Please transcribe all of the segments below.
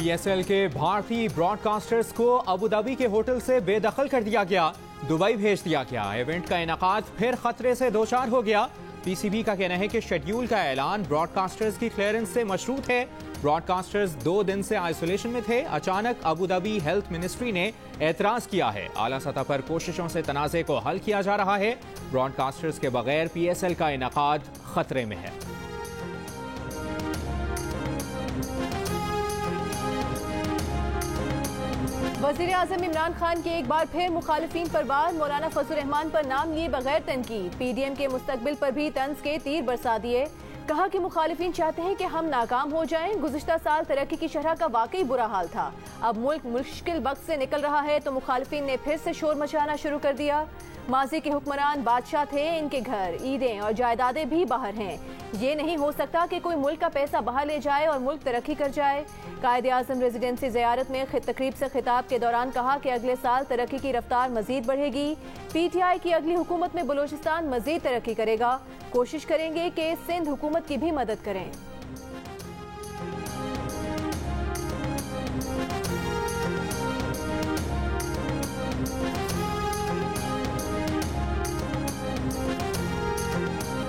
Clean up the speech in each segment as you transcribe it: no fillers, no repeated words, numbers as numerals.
PSL के भारतीय broadcasters को अबू धाबी के होटल से बेदखल कर दिया गया, दुबई भेज दिया गया। इवेंट का इनेकाद फिर खतरे से दो चार हो गया। PCB का कहना है कि शेड्यूल का ऐलान ब्रॉडकास्टर्स की क्लियरेंस से मशरूत है। ब्रॉडकास्टर्स 2 दिन से आइसोलेशन में थे। अचानक अबू धाबी हेल्थ मिनिस्ट्री ने एतराज किया है। आला सतह पर कोशिशों से तनाज़े को हल किया जा रहा है। ब्रॉडकास्टर्स के बगैर PSL का इनेकाद खतरे में है। वज़ीर आज़म इमरान खान की एक बार फिर मुखालिफिन पर बात, मौलाना फजल रहमान पर नाम लिए बगैर तनकीद। PDM के मुस्तकबिल पर भी तंज के तीर बरसा दिए। कहा कि मुखालिफिन चाहते हैं कि हम नाकाम हो जाएं। गुज़िश्ता साल तरक्की की शरह का वाकई बुरा हाल था। अब मुल्क मुश्किल वक्त से निकल रहा है तो मुखालिफिन ने फिर से शोर मचाना शुरू कर दिया। माजी के हुक्मरान बादशाह थे, इनके घर, ईदें और जायदादें भी बाहर हैं। ये नहीं हो सकता कि कोई मुल्क का पैसा बाहर ले जाए और मुल्क तरक्की कर जाए। कायद-ए-आज़म रेजिडेंसी ज़ियारत में तकरीब से खिताब के दौरान कहा कि अगले साल तरक्की की रफ्तार मजीद बढ़ेगी। PTI की अगली हुकूमत में बलोचिस्तान मजीद तरक्की करेगा। कोशिश करेंगे कि सिंध हुकूमत की भी मदद करें।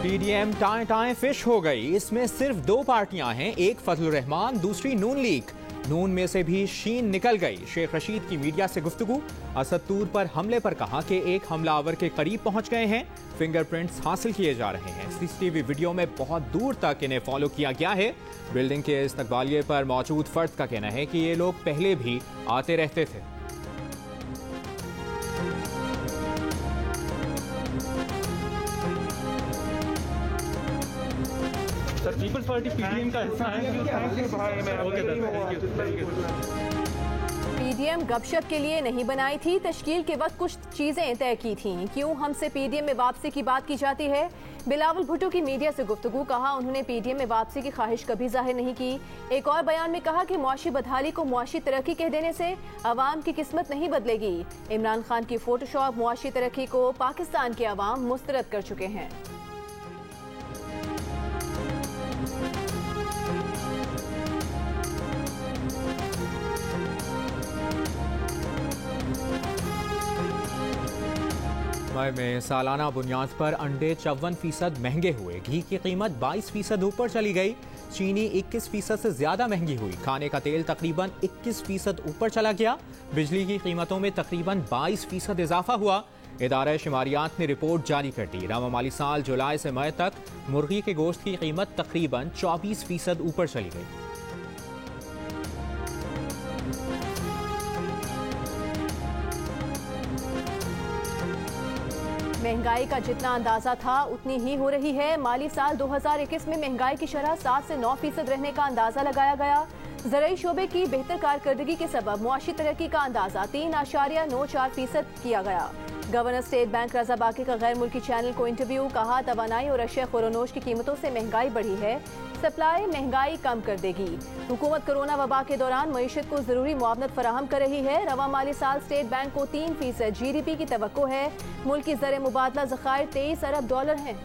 PDM टाएं टाएं फिश हो गई। इसमें सिर्फ 2 पार्टियां हैं, एक फजल रहमान, दूसरी नून लीग। नून में से भी शीन निकल गई। शेख रशीद की मीडिया से गुफ्तगू। असद तूर पर हमले पर कहा कि एक हमलावर के करीब पहुंच गए हैं, फिंगरप्रिंट्स हासिल किए जा रहे हैं। CCTV वीडियो में बहुत दूर तक इन्हें फॉलो किया गया है। बिल्डिंग के इस्तकबालिये पर मौजूद फर्द का कहना है कि ये लोग पहले भी आते रहते थे। सर, पीपल्स पार्टी PDM का हिस्सा PDM गपशप के लिए नहीं बनाई थी, तश्कील के वक्त कुछ चीजें तय की थीं। क्यों हमसे PDM में वापसी की बात की जाती है? बिलावल भुट्टो की मीडिया से गुफ्तगू। कहा उन्होंने PDM में वापसी की ख्वाहिश कभी जाहिर नहीं की। एक और बयान में कहा कि मुआशी बदहाली को मुआशी तरक्की कह देने से अवाम की किस्मत नहीं बदलेगी। इमरान खान की फोटोशॉप मुआशी तरक्की को पाकिस्तान के अवाम मुस्तरद कर चुके हैं। मई में सालाना बुनियाद पर अंडे 54% महंगे हुए। घी की कीमत 22% ऊपर चली गई। चीनी 21% से ज्यादा महंगी हुई। खाने का तेल तकरीबन 21% ऊपर चला गया। बिजली की कीमतों में तकरीबन 22% इजाफा हुआ। इदारा शुमारियात ने रिपोर्ट जारी कर दी। रवा माली साल जुलाई से मई तक मुर्गी के गोश्त की कीमत तकरीबन 24% ऊपर चली गई। महंगाई का जितना अंदाजा था उतनी ही हो रही है। माली साल 2021 में महंगाई की शरह 7 से 9% रहने का अंदाजा लगाया गया। ज़राई शोबे की बेहतर कारकर्दगी के सबब मुआशी तरक्की का अंदाजा 3.94% किया गया। गवर्नर स्टेट बैंक रजा बाकी का गैर मुल्की चैनल को इंटरव्यू। कहा तवानाई और अशिया खुरोनोश की कीमतों से महंगाई बढ़ी है, सप्लाई महंगाई कम कर देगी। हुकूमत कोरोना वबा के दौरान मईशत को जरूरी मुआवनत फराहम कर रही है। रवा माली साल स्टेट बैंक को 3% GDP की तवक्को है। मुल्क की ज़र मुबादला ज़खायर $23 अरब हैं।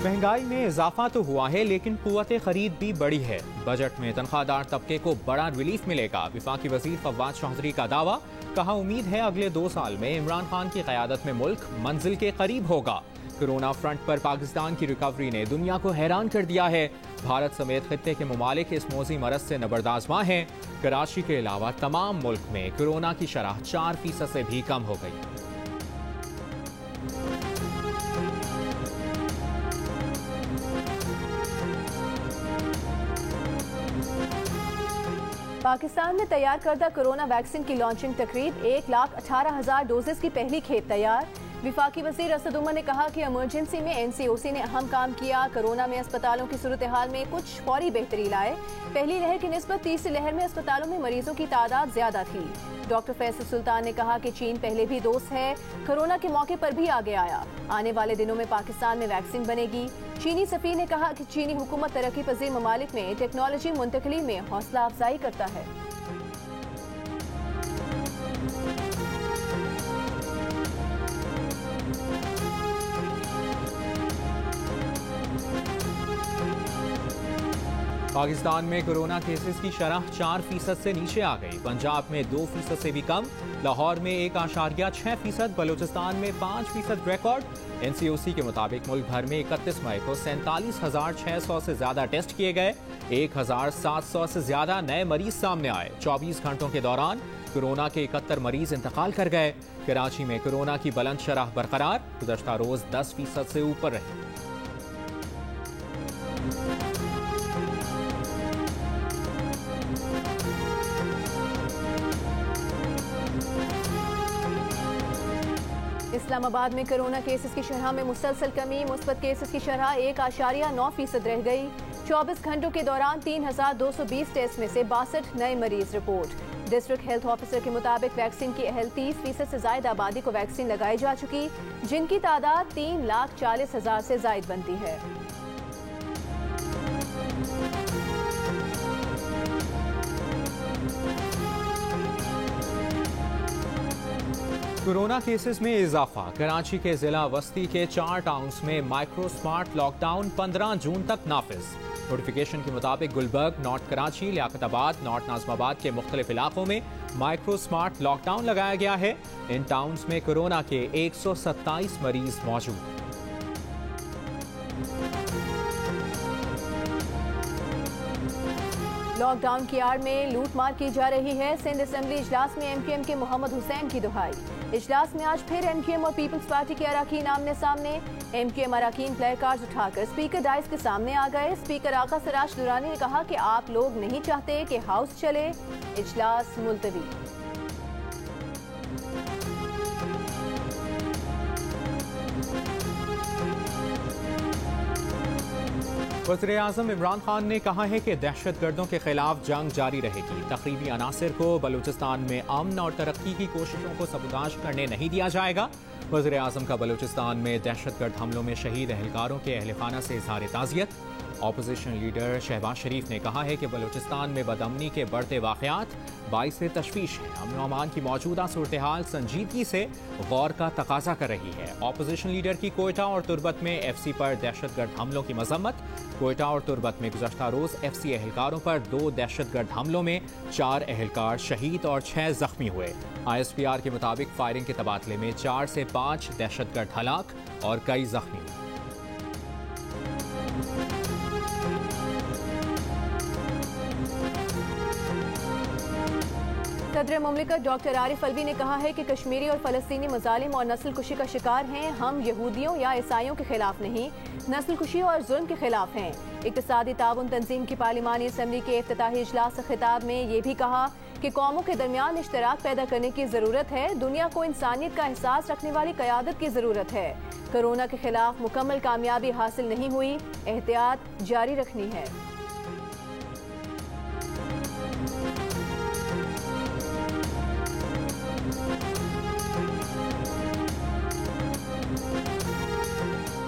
महंगाई में इजाफा तो हुआ है लेकिन कुव्वत खरीद भी बढ़ी है। बजट में तनख्वाहदार तबके को बड़ा रिलीफ मिलेगा। वफाकी वजीर फवाद चौधरी का दावा। कहा उम्मीद है अगले 2 साल में इमरान खान की क़यादत में मुल्क मंजिल के करीब होगा। कोरोना फ्रंट पर पाकिस्तान की रिकवरी ने दुनिया को हैरान कर दिया है। भारत समेत खित्ते के ममालिक इस मौजी मरज से नबरदाज़मा हैं। कराची के अलावा तमाम मुल्क में कोरोना की शरह 4% से भी कम हो गई। पाकिस्तान में तैयार करदा कोरोना वैक्सीन की लॉन्चिंग तकरीब। 1,18,000 डोजेस की पहली खेप तैयार। विफाकी वज़ीर असद उमर ने कहा कि इमरजेंसी में NCOC ने अहम काम किया। कोरोना में अस्पतालों की सूरत हाल में कुछ फौरी बेहतरी लाए। पहली लहर की निस्बत तीसरी लहर में अस्पतालों में मरीजों की तादाद ज्यादा थी। डॉक्टर फैसल सुल्तान ने कहा कि चीन पहले भी दोस्त है, कोरोना के मौके पर भी आगे आया। आने वाले दिनों में पाकिस्तान में वैक्सीन बनेगी। चीनी सफीर ने कहा कि चीनी हुकूमत तरक्की पजीर ममालिक में टेक्नोलॉजी मुंतकली में हौसला अफजाई करता है। पाकिस्तान में कोरोना केसेस की शरह 4% से नीचे आ गई। पंजाब में 2% से भी कम, लाहौर में 1.6%, बलूचिस्तान में 5% रिकॉर्ड। NCOC के मुताबिक मुल्क भर में 31 मई को 47,600 से ज्यादा टेस्ट किए गए। 1,700 से ज्यादा नए मरीज सामने आए। 24 घंटों के दौरान कोरोना के 71 मरीज इंतकाल कर गए। कराची में कोरोना की बुलंद शरह बरकरार, गुज़श्ता रोज 10% से ऊपर रही। इस्लामाबाद में कोरोना केसेस की शरह में मुसलसल कमी, मुस्बत केसेस की शरह 1.9% रह गई। 24 घंटों के दौरान 3,220 टेस्ट में से 62 नए मरीज रिपोर्ट। डिस्ट्रिक्ट हेल्थ ऑफिसर के मुताबिक वैक्सीन की अहल 30% से ज्यादा आबादी को वैक्सीन लगाई जा चुकी, जिनकी तादाद 3,40,000 से ज्यादा बनती है। कोरोना केसेस में इजाफा, कराची के जिला वस्ती के 4 टाउन्स में माइक्रो स्मार्ट लॉकडाउन 15 जून तक नाफिज। नोटिफिकेशन के मुताबिक गुलबर्ग, नॉर्थ कराची, लियाकताबाद, नॉर्थ नाज़िमाबाद के मुख्तलिफ इलाकों में माइक्रो स्मार्ट लॉकडाउन लगाया गया है। इन टाउन्स में कोरोना के 127 मरीज मौजूद हैं। लॉकडाउन की आड़ में लूटमार की जा रही है। सिंध असेंबली इजलास में MQM के मोहम्मद हुसैन की दुहाई। इजलास में आज फिर MQM और पीपल्स पार्टी के अराकीन आमने सामने। MQM अराकीन प्ले कार्ड उठाकर स्पीकर डाइस के सामने आ गए। स्पीकर आका सराज दुरानी ने कहा कि आप लोग नहीं चाहते कि हाउस चले, इजलास मुलतवी। वज़ीर-ए-आज़म इमरान खान ने कहा है कि दहशतगर्दों के खिलाफ जंग जारी रहेगी। तकरीबी अनासर को बलूचिस्तान में अमन और तरक्की की कोशिशों को सबूताज करने नहीं दिया जाएगा। वज़ीर-ए-आज़म का बलूचिस्तान में दहशतगर्द हमलों में शहीद एहलकारों के अहल खाना से इज़हार ताज़ियत। ऑपोजिशन लीडर शहबाज शरीफ ने कहा है कि बलूचिस्तान में बदअमनी के बढ़ते वाक़यात बाइस तशवीश है। अमन अमान की मौजूदा सूरत हाल संजीदगी से गौर का तकाजा कर रही है। ऑपोजिशन लीडर की कोयटा और तुर्बत में FC पर दहशतगर्द हमलों की मजम्मत। कोयटा और तुर्बत में गुज़श्ता रोज FC एहलकारों पर 2 दहशतगर्द हमलों में 4 एहलकार शहीद और 6 जख्मी हुए। ISPR के मुताबिक फायरिंग के तबादले में 4 से 5 दहशतगर्द हलाक और कई जख्मी हुए। सदर मुमलिकत डॉक्टर आरिफ अलवी ने कहा है कि कश्मीरी और फलस्तीनी मजालिम और नस्ल कुशी का शिकार हैं। हम यहूदियों या ईसाइयों के खिलाफ नहीं, नस्ल कुशी और जुल्म के खिलाफ हैं। इक्तिसादी ताउन तंजीम की पार्लिमानी असम्बली के इफ्तिताही इजलास खिताब में ये भी कहा कि कौमों के दरमियान इश्तराक पैदा करने की जरूरत है। दुनिया को इंसानियत का एहसास रखने वाली क़यादत की जरूरत है। कोरोना के खिलाफ मुकम्मल कामयाबी हासिल नहीं हुई, एहतियात जारी रखनी है।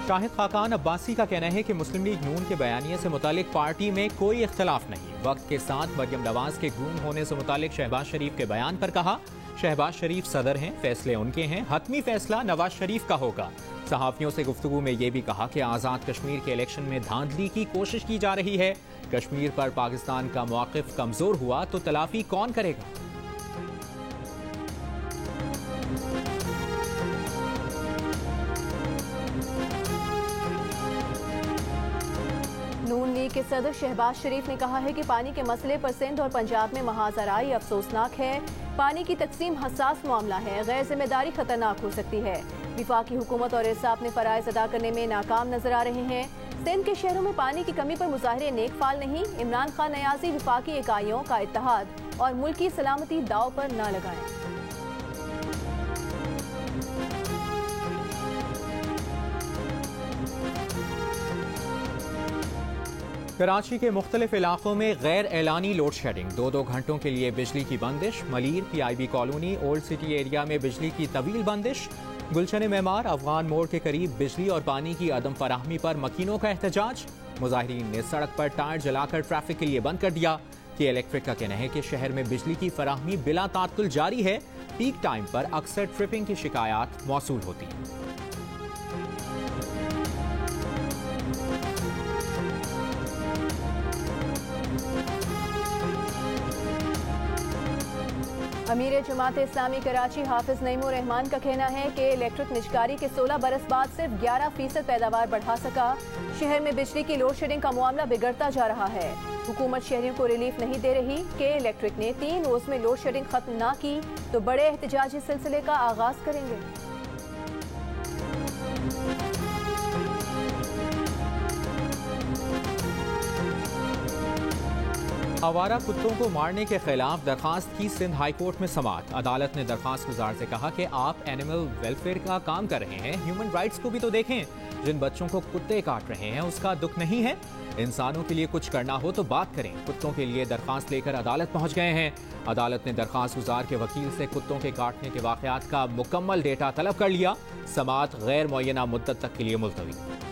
शाहिद खाकान अब्बासी का कहना है कि मुस्लिम लीग नून के बयानिए से मुतालिक पार्टी में कोई इख्तलाफ नहीं। वक्त के साथ मरियम नवाज के गुम होने से मुतालिक शहबाज शरीफ के बयान पर कहा, शहबाज शरीफ सदर हैं, फैसले उनके हैं, हतमी फैसला नवाज शरीफ का होगा। सहाफियों से गुफ्तगू में ये भी कहा कि आज़ाद कश्मीर के इलेक्शन में धांधली की कोशिश की जा रही है। कश्मीर पर पाकिस्तान का मौक़िफ़ कमज़ोर हुआ तो तलाफी कौन करेगा। नून लीग के सदर शहबाज शरीफ ने कहा है कि पानी के मसले पर सिंध और पंजाब में महाजराई अफसोसनाक है। पानी की तकसीम हसास मामला है, गैर जिम्मेदारी खतरनाक हो सकती है। विफाकी हुकूमत और इरसा अपने फराइज अदा करने में नाकाम नजर आ रहे हैं। सिंध के शहरों में पानी की कमी पर मुजाहिरे नेक फाल नहीं। इमरान खान नयाजी विफाकी इकाइयों का इत्तेहाद और मुल्की सलामती दाव पर न लगाएं। कराची के मुख्तलिफ इलाकों में गैर एलानी लोड शेडिंग, 2-2 घंटों के लिए बिजली की बंदिश। Malir, PIB colony, old city area में बिजली की तवील बंदिश। गुलशन मेमार, अफगान मोड़ के करीब बिजली और पानी की अदम फराहमी पर मकीनों का एहतजाज। मुजाहिरीन ने सड़क पर टायर जलाकर ट्रैफिक के लिए बंद कर दिया। कि इलेक्ट्रिक का कहना है कि शहर में बिजली की फराहमी बिला तात्तुल जारी है। पीक टाइम पर अक्सर ट्रिपिंग की शिकायत मौसूल होती है। अमीर जमात इस्लामी कराची हाफिज नईमुर रहमान का कहना है कि इलेक्ट्रिक निजकारी के 16 बरस बाद सिर्फ 11% पैदावार बढ़ा सका। शहर में बिजली की लोड शेडिंग का मामला बिगड़ता जा रहा है। हुकूमत शहरियों को रिलीफ नहीं दे रही कि इलेक्ट्रिक ने 3 रोज में लोड शेडिंग खत्म ना की तो बड़े एहतजाजी सिलसिले का आगाज करेंगे। आवारा कुत्तों को मारने के खिलाफ दरखास्त की सिंध हाई कोर्ट में समाअत। अदालत ने दरखास्त गुजार से कहा कि आप एनिमल वेलफेयर का काम कर रहे हैं, ह्यूमन राइट्स को भी तो देखें। जिन बच्चों को कुत्ते काट रहे हैं उसका दुख नहीं है। इंसानों के लिए कुछ करना हो तो बात करें। कुत्तों के लिए दरखास्त लेकर अदालत पहुंच गए हैं। अदालत ने दरखास्त गुजार के वकील से कुत्तों के काटने के वाकयात का मुकम्मल डेटा तलब कर लिया। समाअत गैर मुअय्यना मुद्दत तक के लिए मुलतवी।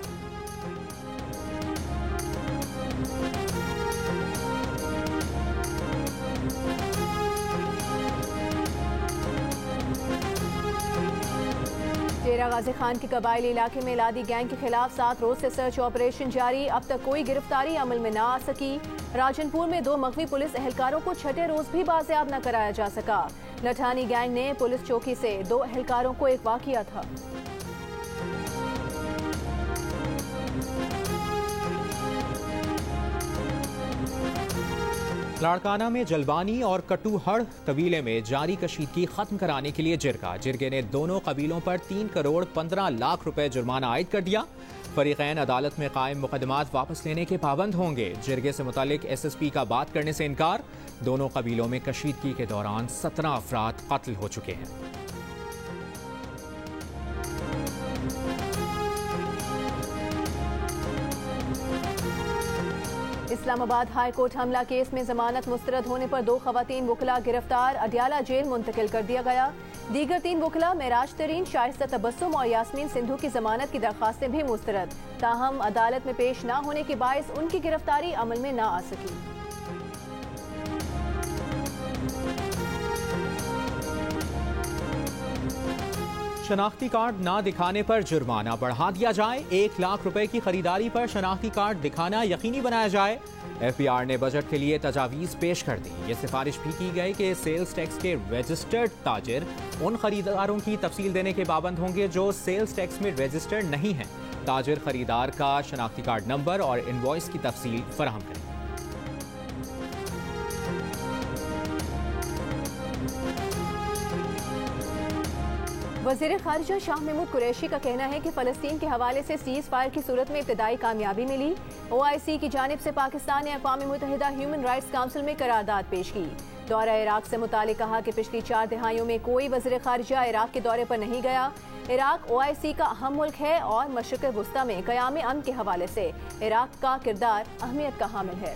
डेरा गाजी खान के कबायली इलाके में लादी गैंग के खिलाफ 7 रोज से सर्च ऑपरेशन जारी। अब तक कोई गिरफ्तारी अमल में ना आ सकी। राजनपुर में 2 मगवी पुलिस एहलकारों को छठे रोज भी बाजियाब न कराया जा सका। लठानी गैंग ने पुलिस चौकी से 2 एहलकारों को अगवा किया था। लाड़काना में जलबानी और कटूहड़ कबीले में जारी कशीदगी खत्म कराने के लिए जिरगे ने दोनों कबीलों पर 3 करोड़ 15 लाख रुपए जुर्माना आयद कर दिया। फरीकैन अदालत में कायम मुकदमात वापस लेने के पाबंद होंगे। जिरगे से मुतालिक SSP का बात करने से इनकार। दोनों कबीलों में कशीदगी के दौरान 17 अफराद कत्ल हो चुके हैं। इस्लामाबाद हाई कोर्ट हमला केस में जमानत मुस्तरद होने पर 2 खवातीन वकला गिरफ्तार। अडियाला जेल मुंतकिल कर दिया गया। दीगर 3 वकला मेराज तरीन, शाइस्ता तबस्सुम और यास्मीन सिंधु की जमानत की दरखास्तें भी मुस्तरद। ताहम अदालत में पेश न होने के बायस उनकी गिरफ्तारी अमल में न आ सकी। शनाख्ती कार्ड ना दिखाने पर जुर्माना बढ़ा दिया जाए। 1 लाख रुपए की खरीदारी पर शनाख्ती कार्ड दिखाना यकीनी बनाया जाए। FBR ने बजट के लिए तजावीज़ पेश कर दी। ये सिफारिश भी की गई कि सेल्स टैक्स के रजिस्टर्ड ताजिर उन खरीदारों की तफसील देने के पाबंद होंगे जो सेल्स टैक्स में रजिस्टर्ड नहीं हैं। ताजिर खरीदार का शनाख्ती कार्ड नंबर और इनवॉइस की तफसील फराहम करें। वज़ीर ख़ारिजा शाह महमूद कुरैशी का कहना है कि फ़लस्तीन के हवाले से सीज़ फायर की सूरत में इब्तदाई कामयाबी मिली। OIC की जानिब से पाकिस्तान ने अक़वाम मुत्तहिदा ह्यूमन राइट्स काउंसिल में करारदाद पेश की। दौरा इराक से मुतालिक कहा कि पिछली 4 दिहाइयों में कोई वज़ीर ख़ारिजा इराक के दौरे पर नहीं गया। इराक OIC का अहम मुल्क है और मशरिक़ वुस्ता में क़याम अमन के हवाले से इराक का किरदार अहमियत का हामिल है।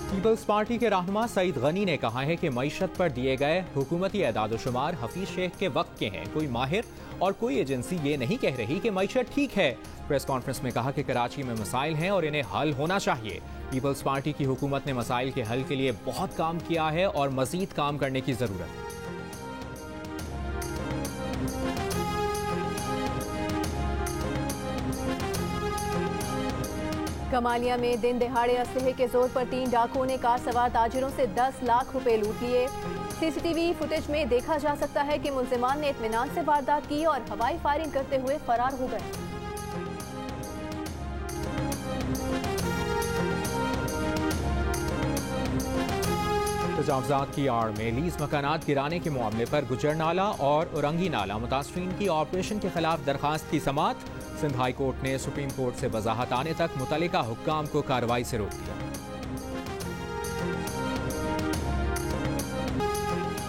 पीपल्स पार्टी के रहनुमा सईद गनी ने कहा है कि मईशत पर दिए गए हुकूमती एदाद-ओ-शुमार हफीज शेख के वक्त के हैं। कोई माहिर और कोई एजेंसी ये नहीं कह रही कि मईशत ठीक है। प्रेस कॉन्फ्रेंस में कहा कि कराची में मसाइल हैं और इन्हें हल होना चाहिए। पीपल्स पार्टी की हुकूमत ने मसाइल के हल के लिए बहुत काम किया है और मजीद काम करने की जरूरत है। कमालिया में दिन दहाड़े असलहे के जोर पर 3 डाकुओं ने कार सवार ताजिरों से 10 लाख रुपए लूट लिए। CCTV फुटेज में देखा जा सकता है कि मुल्जिमान ने इत्मीनान से वारदात की और हवाई फायरिंग करते हुए फरार हो गए। तजावुज़ात की आड़ में लीज मकानात गिराने के मामले पर गुजर नाला और औरंगी नाला मुतासरीन की ऑपरेशन के खिलाफ दरखास्त की समाअत। सिंध हाई कोर्ट ने सुप्रीम कोर्ट से वजाहत आने तक मुतल्लिका हुक्काम को कार्रवाई से रोक दिया।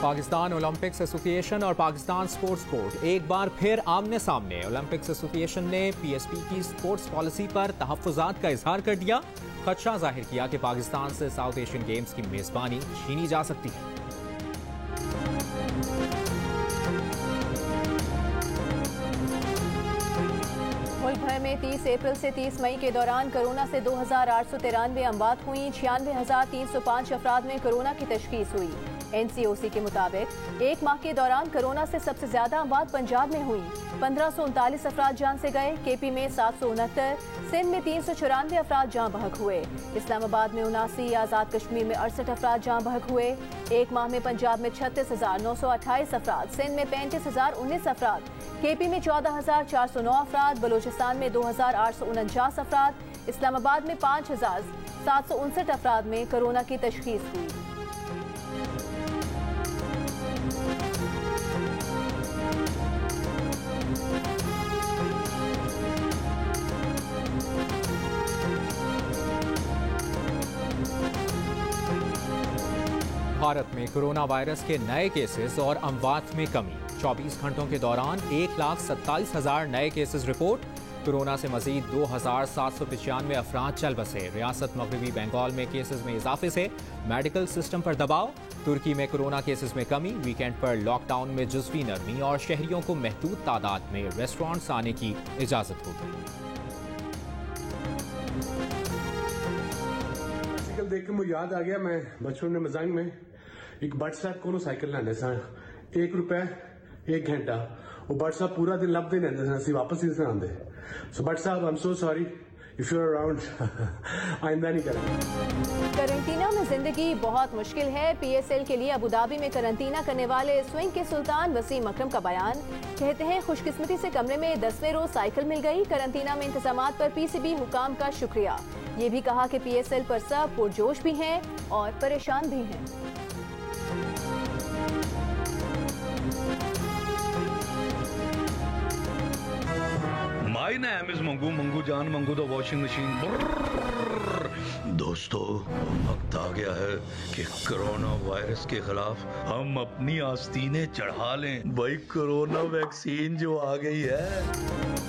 पाकिस्तान ओलंपिक्स एसोसिएशन और पाकिस्तान स्पोर्ट्स बोर्ड एक बार फिर आमने सामने। ओलंपिक्स एसोसिएशन ने PSP की स्पोर्ट्स पॉलिसी पर तहफ़्फ़ुज़ात का इजहार कर दिया। खदशा जाहिर किया कि पाकिस्तान से साउथ एशियन गेम्स की मेजबानी छीनी जा सकती है। मुल्क भर में 30 अप्रैल से 30 मई के दौरान कोरोना से 2,893 अमवात हुई। 96,305 अफराद में कोरोना की तशखीस हुई। NCOC के मुताबिक एक माह के दौरान कोरोना से सबसे ज्यादा अमवात पंजाब में हुई। 1539 अफराद जान से गए। KP में 769, सिंध में 394 अफराद जाँ बहक हुए। इस्लामाबाद में 79, आज़ाद कश्मीर में 68 अफराद जाँ बहक हुए। एक माह में पंजाब में 36,928 अफराद, सिंध में 35,019 अफराद, KP में 14,409 अफराद, बलूचिस्तान में 2,849 अफराद, इस्लामाबाद में 5,759 अफराद में कोरोना की तशखीस हुई। भारत में कोरोना वायरस के नए केसेस और अमवात में कमी। 24 घंटों के दौरान 1,27,000 नए केसेस रिपोर्ट। कोरोना से मजीद 2,795 अफराद चल बसे। रियासत मगरबी बंगाल में केसेस में इजाफे से मेडिकल सिस्टम पर दबाव। तुर्की में कोरोना केसेस में कमी। वीकेंड पर लॉकडाउन में जुज़वी नरमी और शहरियों को महदूद तादाद में रेस्टोरेंट्स आने की इजाजत होगी। साइकिल देख के मुझे याद आ गया, मैं बचपन में मजाक में एक बट साहब को साइकिल लाने सा ₹1 1 घंटा वो बट साहब पूरा दिन लभते रहते सन, असं वापस ही आते। सो बट साहब I am so sorry if you are around, आइंदा नहीं करेंगे। करंटीना में जिंदगी बहुत मुश्किल है। PSL के लिए अबू धाबी में करंटीना करने वाले स्विंग के सुल्तान वसीम अकरम का बयान। कहते हैं खुशकिस्मती से कमरे में 10वें रोज साइकिल मिल गई। करंटीना में इंतजामात पर PCB हुकाम का शुक्रिया। ये भी कहा कि PSL पर सब पुरजोश भी हैं और परेशान भी हैं। My name is Mangu, Mangu जान, मंगू द वॉशिंग मशीन। दोस्तों, वक्त आ गया है कि कोरोना वायरस के खिलाफ हम अपनी आस्तीनें चढ़ा लें। भाई कोरोना वैक्सीन जो आ गई है।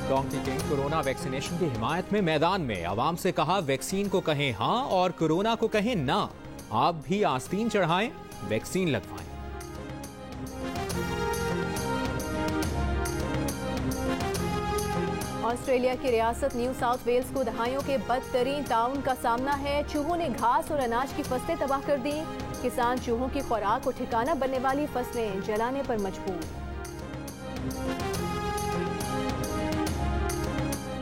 डोंकी किंग कोरोना वैक्सीनेशन की हिमायत में मैदान में। आवाम से कहा वैक्सीन को कहें हाँ और कोरोना को कहें ना। आप भी आस्तीन चढ़ाएं, वैक्सीन लगवाएं। ऑस्ट्रेलिया की रियासत न्यू साउथ वेल्स को दहाइयों के बदतरीन ताउन का सामना है। चूहों ने घास और अनाज की फसलें तबाह कर दी। किसान चूहों की खुराक और ठिकाना बनने वाली फसलें जलाने पर मजबूर।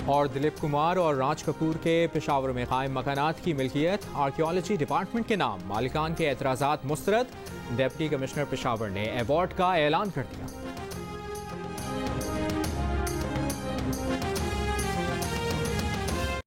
और दिलीप कुमार और राज कपूर के पेशावर में कायम मकानात की मिल्कियत आर्कियोलॉजी डिपार्टमेंट के नाम। मालिकान के एतराज़ात मुस्तरद। डिप्टी कमिश्नर पेशावर ने अवार्ड का ऐलान कर दिया।